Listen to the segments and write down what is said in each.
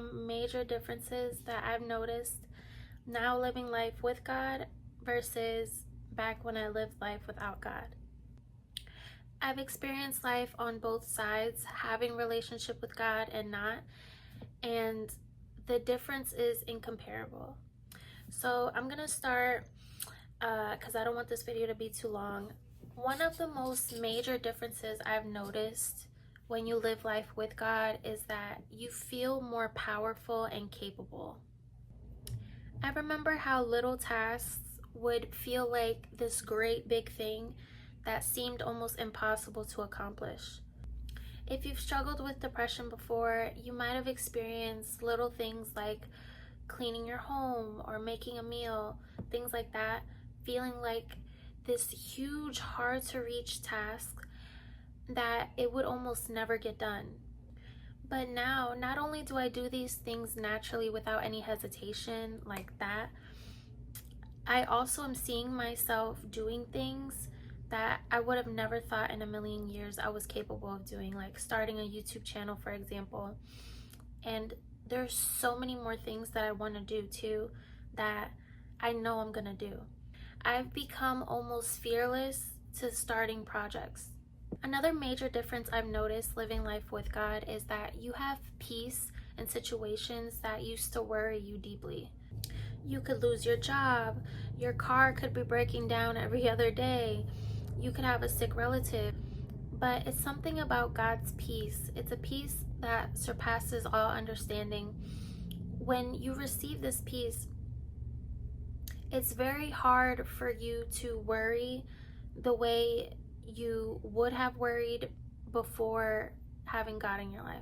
some major differences that I've noticed now living life with God versus back when I lived life without God. I've experienced life on both sides, having relationship with God and not, and the difference is incomparable. So I'm gonna start because I don't want this video to be too long. One of the most major differences I've noticed when you live life with God is that you feel more powerful and capable. I remember how little tasks would feel like this great big thing that seemed almost impossible to accomplish. If you've struggled with depression before, you might have experienced little things like cleaning your home or making a meal, things like that, feeling like this huge, hard to reach task that it would almost never get done. But now, not only do I do these things naturally without any hesitation like that, I also am seeing myself doing things that I would have never thought in a million years I was capable of doing, like starting a YouTube channel, for example. And there's so many more things that I want to do too that I know I'm gonna do. I've become almost fearless to starting projects. Another major difference I've noticed living life with God is that you have peace in situations that used to worry you deeply. You could lose your job, your car could be breaking down every other day, you could have a sick relative, but it's something about God's peace. It's a peace that surpasses all understanding. When you receive this peace, it's very hard for you to worry the way you would have worried before having God in your life.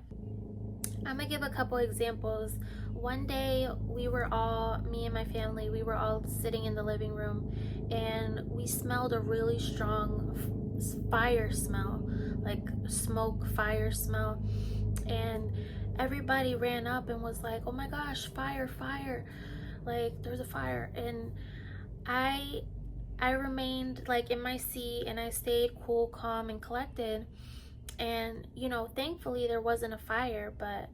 I'm gonna give a couple examples. One day me and my family, we were all sitting in the living room and we smelled a really strong fire smell, like smoke fire smell. And everybody ran up and was like, oh my gosh, fire, fire. Like there's a fire. And I remained like in my seat and I stayed cool, calm, and collected. And thankfully there wasn't a fire, but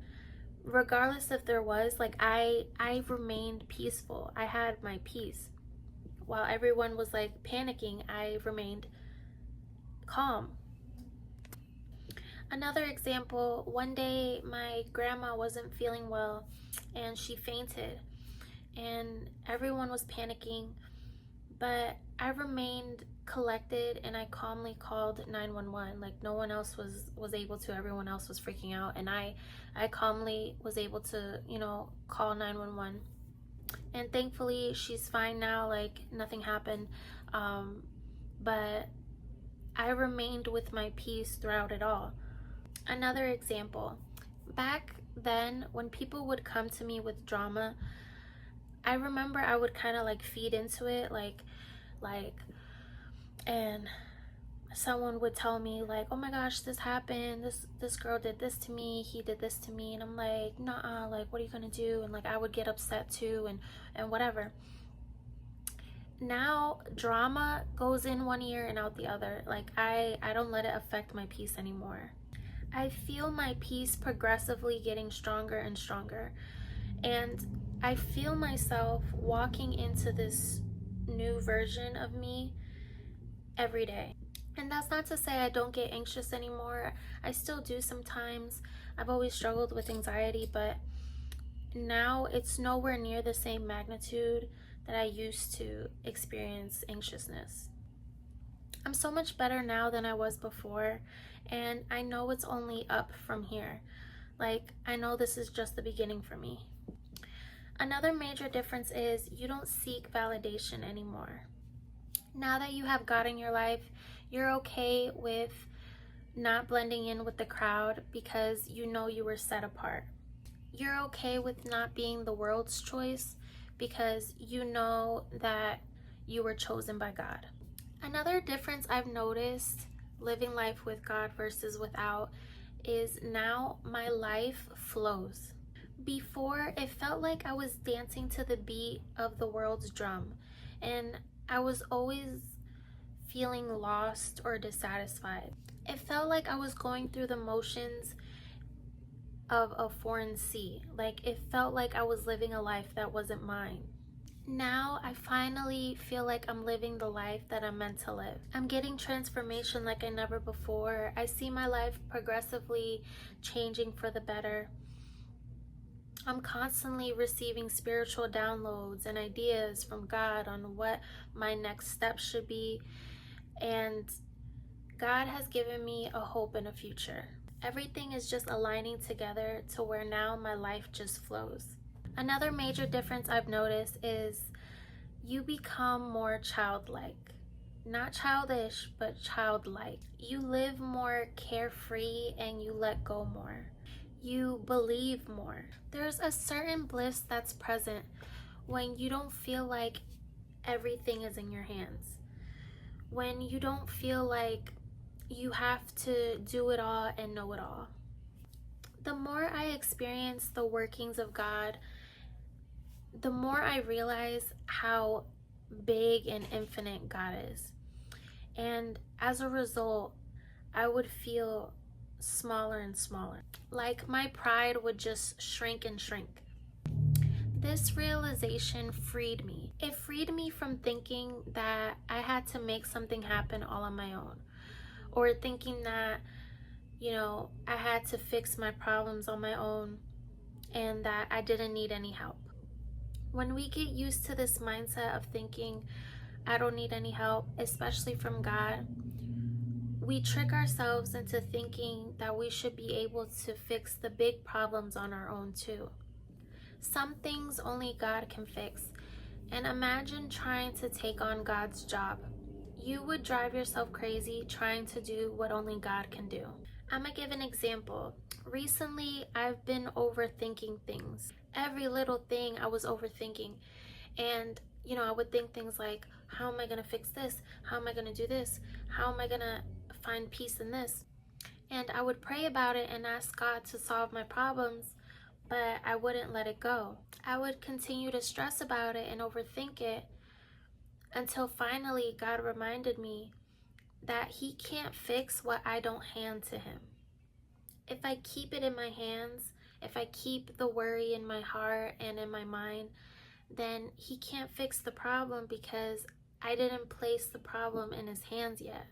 regardless if there was, like I remained peaceful. I had my peace. While everyone was like panicking, I remained calm. Another example, one day my grandma wasn't feeling well and she fainted and everyone was panicking, but I remained collected and I calmly called 911. Like no one else was able to. Everyone else was freaking out, and I calmly was able to call 911. And thankfully she's fine now, like nothing happened. But I remained with my peace throughout it all. Another example, back then when people would come to me with drama, I remember I would kind of like feed into it, like and someone would tell me like, oh my gosh, this happened, this girl did this to me, he did this to me, and I'm like, nah, like what are you gonna do? And like I would get upset too, and whatever. Now drama goes in one ear and out the other. Like I don't let it affect my peace anymore. I feel my peace progressively getting stronger and stronger, and I feel myself walking into this new version of me every day. And that's not to say I don't get anxious anymore. I still do sometimes. I've always struggled with anxiety, but now it's nowhere near the same magnitude that I used to experience anxiousness. I'm so much better now than I was before, and I know it's only up from here. Like, I know this is just the beginning for me. Another major difference is you don't seek validation anymore. Now that you have God in your life, you're okay with not blending in with the crowd because you know you were set apart. You're okay with not being the world's choice because you know that you were chosen by God. Another difference I've noticed living life with God versus without is now my life flows. Before, it felt like I was dancing to the beat of the world's drum, and I was always feeling lost or dissatisfied. It felt like I was going through the motions of a foreign sea. Like, it felt like I was living a life that wasn't mine. Now I finally feel like I'm living the life that I'm meant to live. I'm getting transformation like I never before. I see my life progressively changing for the better. I'm constantly receiving spiritual downloads and ideas from God on what my next step should be. And God has given me a hope and a future. Everything is just aligning together to where now my life just flows. Another major difference I've noticed is you become more childlike. Not childish, but childlike. You live more carefree and you let go more. You believe more. There's a certain bliss that's present when you don't feel like everything is in your hands. When you don't feel like you have to do it all and know it all. The more I experience the workings of God, the more I realize how big and infinite God is. And as a result, I would feel smaller and smaller. Like my pride would just shrink and shrink. This realization freed me. It freed me from thinking that I had to make something happen all on my own, or thinking that, I had to fix my problems on my own and that I didn't need any help. When we get used to this mindset of thinking, I don't need any help, especially from God, we trick ourselves into thinking that we should be able to fix the big problems on our own too. Some things only God can fix. And imagine trying to take on God's job. You would drive yourself crazy trying to do what only God can do. I'm gonna give an example. Recently, I've been overthinking things. Every little thing I was overthinking. And, I would think things like, how am I gonna fix this? How am I gonna do this? How am I gonna find peace in this? And I would pray about it and ask God to solve my problems, but I wouldn't let it go. I would continue to stress about it and overthink it until finally God reminded me that He can't fix what I don't hand to Him. If I keep it in my hands, if I keep the worry in my heart and in my mind, then He can't fix the problem because I didn't place the problem in His hands yet.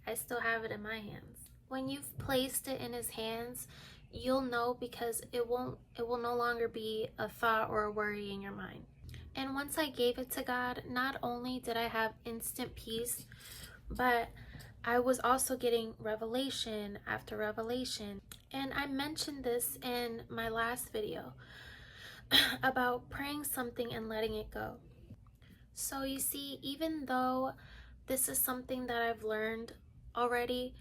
I still have it in my hands. When you've placed it in His hands, you'll know, because it will no longer be a thought or a worry in your mind. And once I gave it to God, not only did I have instant peace, but I was also getting revelation after revelation. And I mentioned this in my last video about praying something and letting it go. So you see, even though this is something that I've learned already,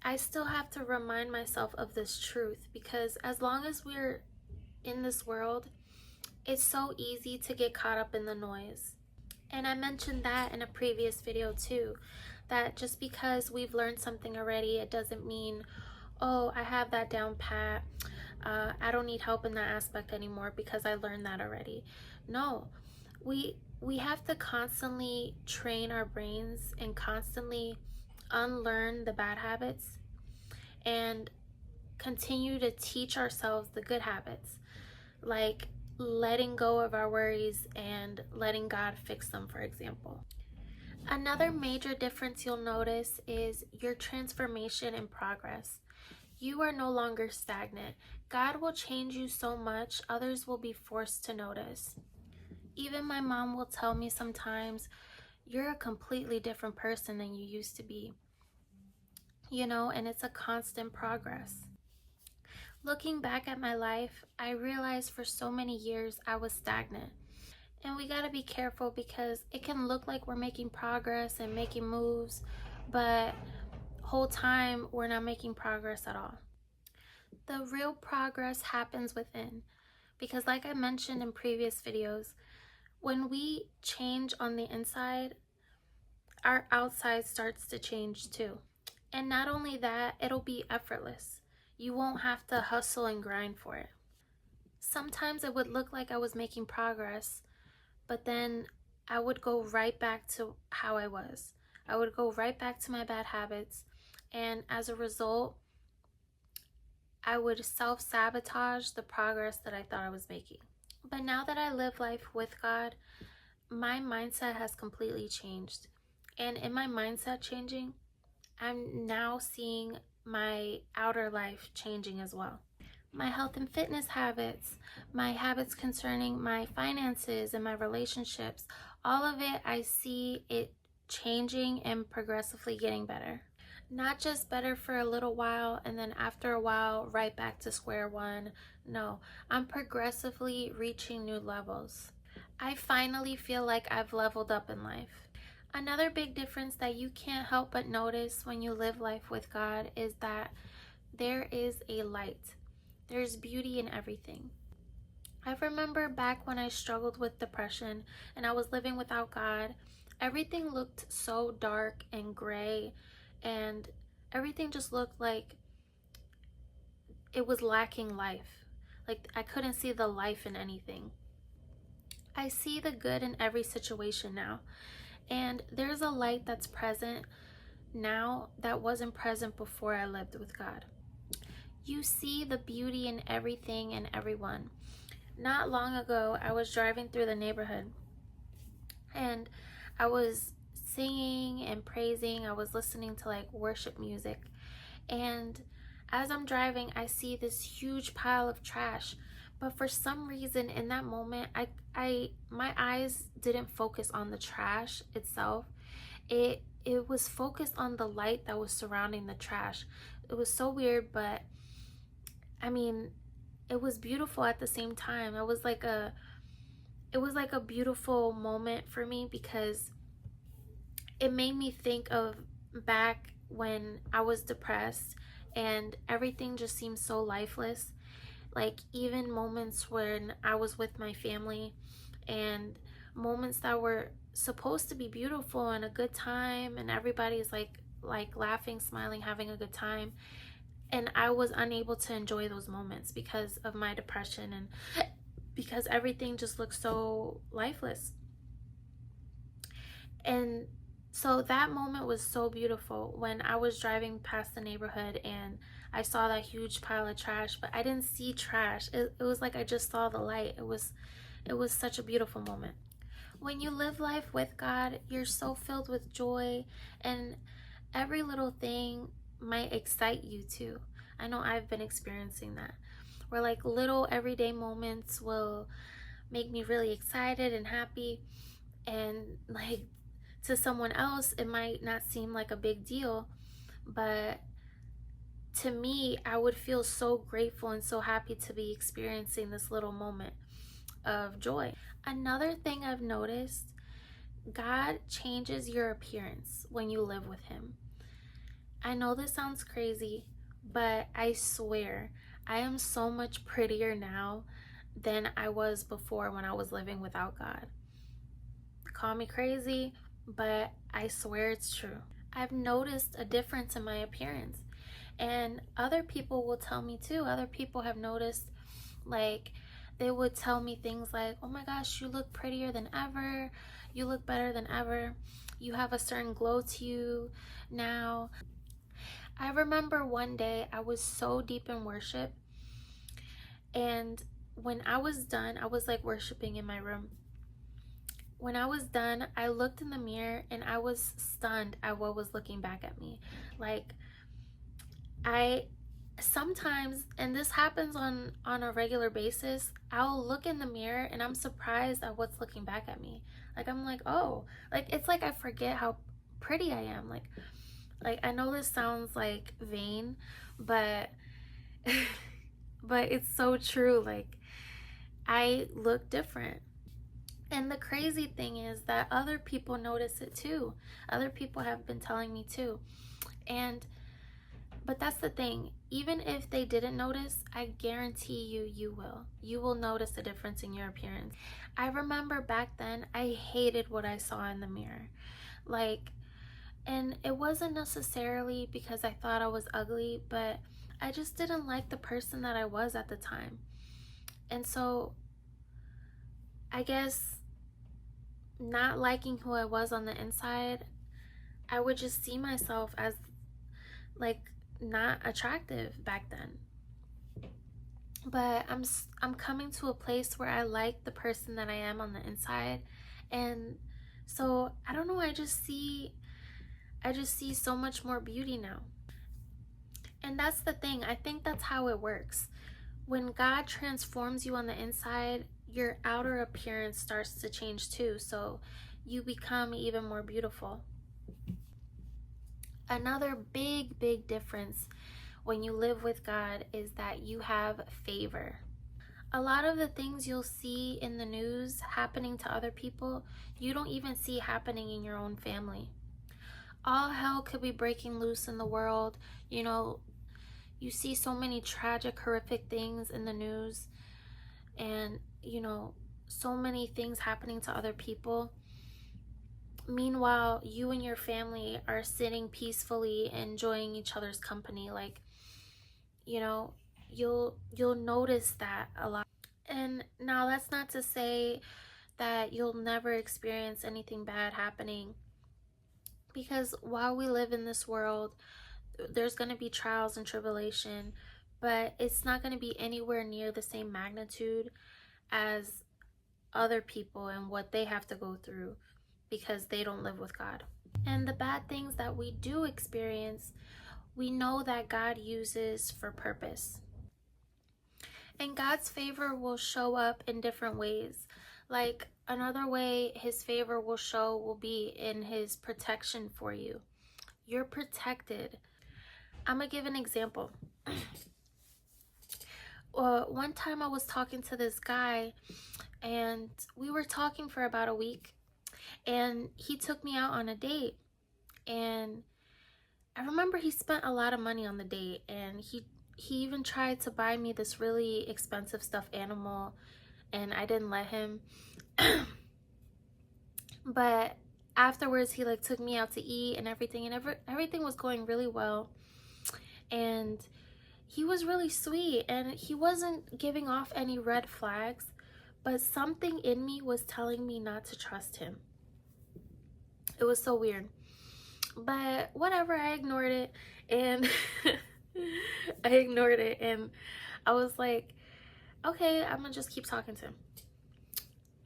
I still have to remind myself of this truth, because as long as we're in this world, it's so easy to get caught up in the noise. And I mentioned that in a previous video too, that just because we've learned something already, it doesn't mean, oh, I have that down pat. I don't need help in that aspect anymore because I learned that already. No, we have to constantly train our brains and constantly unlearn the bad habits and continue to teach ourselves the good habits, like letting go of our worries and letting God fix them, for example. Another major difference you'll notice is your transformation and progress. You are no longer stagnant. God will change you so much, others will be forced to notice. Even my mom will tell me sometimes, you're a completely different person than you used to be. And it's a constant progress. Looking back at my life, I realized for so many years I was stagnant. And we gotta be careful, because it can look like we're making progress and making moves, but whole time we're not making progress at all. The real progress happens within, because like I mentioned in previous videos, when we change on the inside, our outside starts to change too. And not only that, it'll be effortless. You won't have to hustle and grind for it. Sometimes it would look like I was making progress, but then I would go right back to how I was. I would go right back to my bad habits. And as a result, I would self-sabotage the progress that I thought I was making. But now that I live life with God, my mindset has completely changed. And in my mindset changing, I'm now seeing my outer life changing as well. My health and fitness habits, my habits concerning my finances and my relationships, all of it, I see it changing and progressively getting better. Not just better for a little while and then after a while, right back to square one. No, I'm progressively reaching new levels. I finally feel like I've leveled up in life. Another big difference that you can't help but notice when you live life with God is that there is a light. There's beauty in everything. I remember back when I struggled with depression and I was living without God, everything looked so dark and gray, and everything just looked like it was lacking life. Like I couldn't see the life in anything. I see the good in every situation now. And there's a light that's present now that wasn't present before I lived with God. You see the beauty in everything and everyone. Not long ago, I was driving through the neighborhood and I was singing and praising. I was listening to like worship music. And as I'm driving, I see this huge pile of trash. But for some reason in that moment, my eyes didn't focus on the trash itself. It was focused on the light that was surrounding the trash. It was so weird, but I mean, it was beautiful at the same time. It was like a beautiful moment for me because it made me think of back when I was depressed and everything just seemed so lifeless. Like even moments when I was with my family and moments that were supposed to be beautiful and a good time and everybody's like laughing, smiling, having a good time, and I was unable to enjoy those moments because of my depression and because everything just looked so lifeless. And so that moment was so beautiful when I was driving past the neighborhood and I saw that huge pile of trash, but I didn't see trash. It was like I just saw the light. It was such a beautiful moment. When you live life with God, you're so filled with joy, and every little thing might excite you too. I know I've been experiencing that, where like little everyday moments will make me really excited and happy, and like to someone else it might not seem like a big deal, but to me I would feel so grateful and so happy to be experiencing this little moment of joy. Another thing I've noticed, God changes your appearance when you live with him. I know this sounds crazy, but I swear I am so much prettier now than I was before when I was living without God. Call me crazy, but I swear it's true. I've noticed a difference in my appearance, and other people will tell me too. Other people have noticed, like, they would tell me things like, oh my gosh, you look prettier than ever, you look better than ever, you have a certain glow to you now. I remember one day I was so deep in worship, and when I was done, I was like worshiping in my room. When I was done, I looked in the mirror and I was stunned at what was looking back at me. Like, I sometimes, and this happens on a regular basis, I'll look in the mirror and I'm surprised at what's looking back at me. Like I'm like, oh, like it's like I forget how pretty I am. Like I know this sounds like vain, but but it's so true. Like I look different. And the crazy thing is that other people notice it too. Other people have been telling me too. And but that's the thing. Even if they didn't notice, I guarantee you, you will. You will notice a difference in your appearance. I remember back then, I hated what I saw in the mirror. Like, and it wasn't necessarily because I thought I was ugly, but I just didn't like the person that I was at the time. And so, I guess not liking who I was on the inside, I would just see myself as like not attractive back then. but I'm coming to a place where I like the person that I am on the inside. And so I don't know, I just see so much more beauty now. And that's the thing. I think that's how it works. When God transforms you on the inside, your outer appearance starts to change too. So you become even more beautiful. Another big difference when you live with God is that you have favor. A lot of the things you'll see in the news happening to other people, you don't even see happening in your own family. All hell could be breaking loose in the world. You know, you see so many tragic, horrific things in the news, and, so many things happening to other people. Meanwhile, you and your family are sitting peacefully, enjoying each other's company. Like, you know, you'll notice that a lot. And now that's not to say that you'll never experience anything bad happening, because while we live in this world, there's going to be trials and tribulation, but it's not going to be anywhere near the same magnitude as other people and what they have to go through because they don't live with God. And the bad things that we do experience, we know that God uses for purpose. And God's favor will show up in different ways. Like, another way his favor will show will be in his protection for you. You're protected. I'm gonna give an example. One time I was talking to this guy, and we were talking for about a week, and he took me out on a date. And I remember he spent a lot of money on the date, and he even tried to buy me this really expensive stuffed animal, and I didn't let him. But afterwards, he like took me out to eat and everything, and everything was going really well. And he was really sweet, and he wasn't giving off any red flags, but something in me was telling me not to trust him. It was so weird. But whatever, I ignored it, and and I was like, okay, I'm gonna just keep talking to him.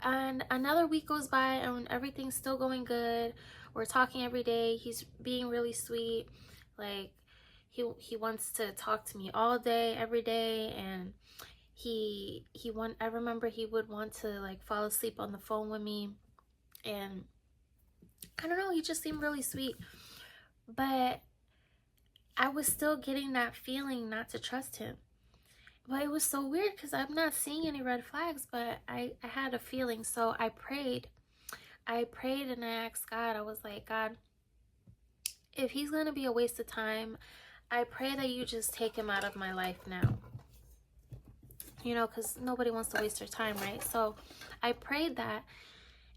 And another week goes by, and everything's still going good. We're talking every day. He's being really sweet. Like, he wants to talk to me all day, every day. And I remember he would want to like fall asleep on the phone with me. And I don't know, he just seemed really sweet. But I was still getting that feeling not to trust him. But it was so weird because I'm not seeing any red flags, but I had a feeling. So I prayed. And I asked God. I was like, God, if he's going to be a waste of time, I pray that you just take him out of my life now. Because nobody wants to waste their time, right? So I prayed that.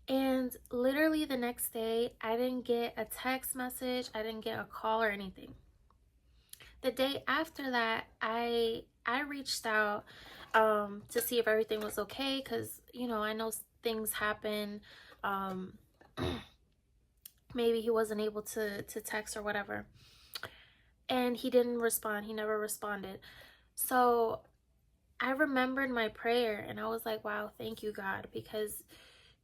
And literally the next day, I didn't get a text message. I didn't get a call or anything. The day after that, I reached out to see if everything was okay, because I know things happen. Maybe he wasn't able to text or whatever, and he didn't respond. He never responded. So I remembered my prayer, and I was like, wow, thank you, God, because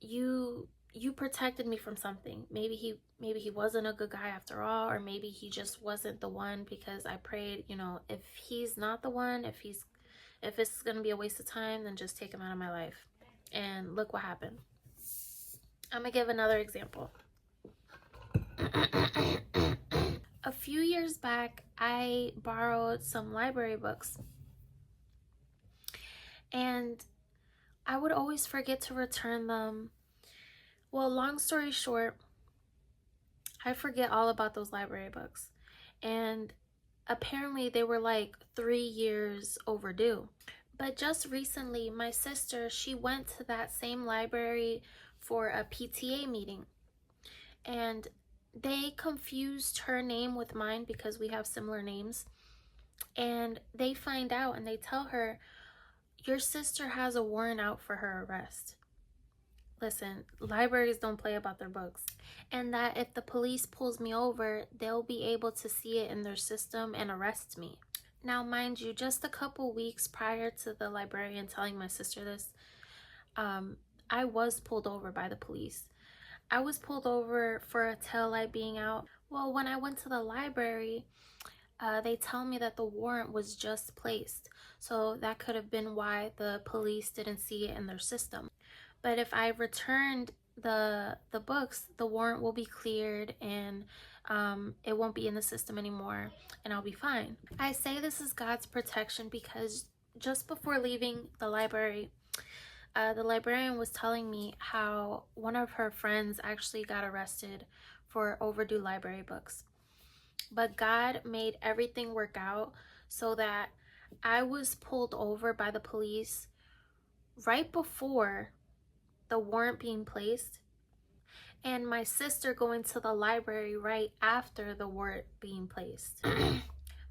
you protected me from something. Maybe he wasn't a good guy after all, or maybe he just wasn't the one, because I prayed, if he's not the one, if it's gonna be a waste of time, then just take him out of my life. And look what happened. I'm gonna give another example. A few years back, I borrowed some library books, and I would always forget to return them. Well, long story short, I forget all about those library books. And apparently they were like 3 years overdue. But just recently, my sister, she went to that same library for a PTA meeting. And they confused her name with mine because we have similar names. And they find out and they tell her, your sister has a warrant out for her arrest. Listen, libraries don't play about their books. And that if the police pulls me over, they'll be able to see it in their system and arrest me. Now, mind you, just a couple weeks prior to the librarian telling my sister this, I was pulled over by the police. I was pulled over for a taillight being out. Well, when I went to the library, they tell me that the warrant was just placed. So that could have been why the police didn't see it in their system. But if I returned the books, the warrant will be cleared and it won't be in the system anymore and I'll be fine. I say this is God's protection because just before leaving the librarian was telling me how one of her friends actually got arrested for overdue library books. But God made everything work out so that I was pulled over by the police right before the warrant being placed, and my sister going to the library right after the warrant being placed.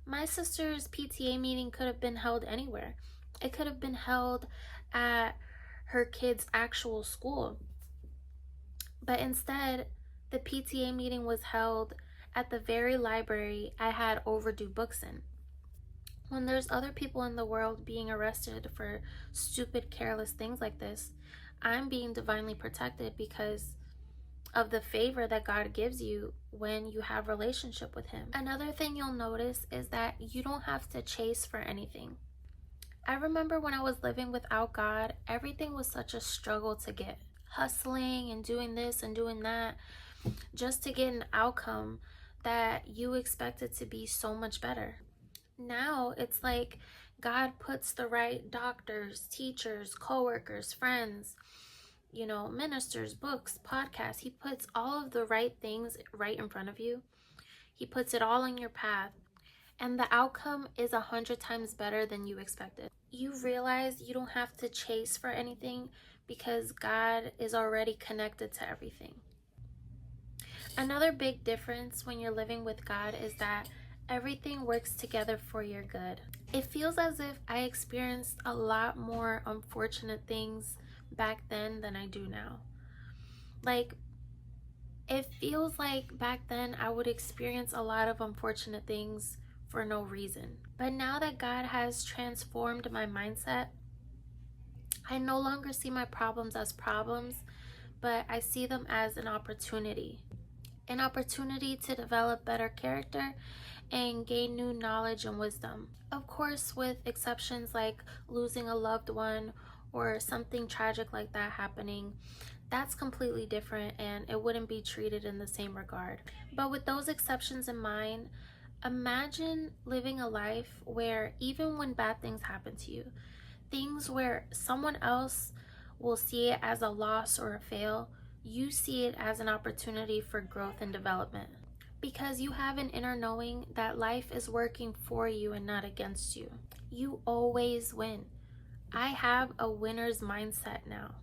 My sister's PTA meeting could have been held anywhere. It could have been held at her kid's actual school. But instead, the PTA meeting was held at the very library I had overdue books in. When there's other people in the world being arrested for stupid, careless things like this, I'm being divinely protected because of the favor that God gives you when you have relationship with him. Another thing you'll notice is that you don't have to chase for anything. I remember when I was living without God, everything was such a struggle to get. Hustling and doing this and doing that just to get an outcome that you expected to be so much better. Now it's like God puts the right doctors, teachers, coworkers, friends, ministers, books, podcasts. He puts all of the right things right in front of you. He puts it all in your path. And the outcome is 100 times better than you expected. You realize you don't have to chase for anything because God is already connected to everything. Another big difference when you're living with God is that everything works together for your good. It feels as if I experienced a lot more unfortunate things back then than I do now. Like, it feels like back then I would experience a lot of unfortunate things for no reason. But now that God has transformed my mindset, I no longer see my problems as problems, but I see them as an opportunity to develop better character and gain new knowledge and wisdom. Of course, with exceptions like losing a loved one or something tragic like that happening, that's completely different and it wouldn't be treated in the same regard. But with those exceptions in mind, imagine living a life where even when bad things happen to you, things where someone else will see it as a loss or a fail, you see it as an opportunity for growth and development. Because you have an inner knowing that life is working for you and not against you. You always win. I have a winner's mindset now.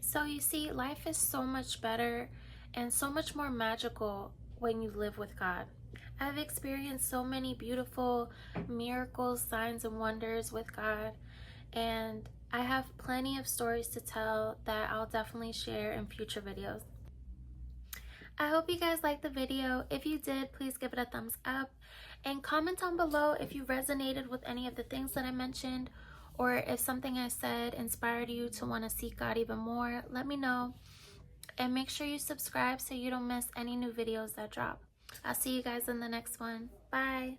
So you see, life is so much better and so much more magical when you live with God. I've experienced so many beautiful miracles, signs, and wonders with God, and I have plenty of stories to tell that I'll definitely share in future videos. I hope you guys liked the video. If you did, please give it a thumbs up and comment down below if you resonated with any of the things that I mentioned, or if something I said inspired you to want to seek God even more. Let me know, and make sure you subscribe so you don't miss any new videos that drop. I'll see you guys in the next one. Bye.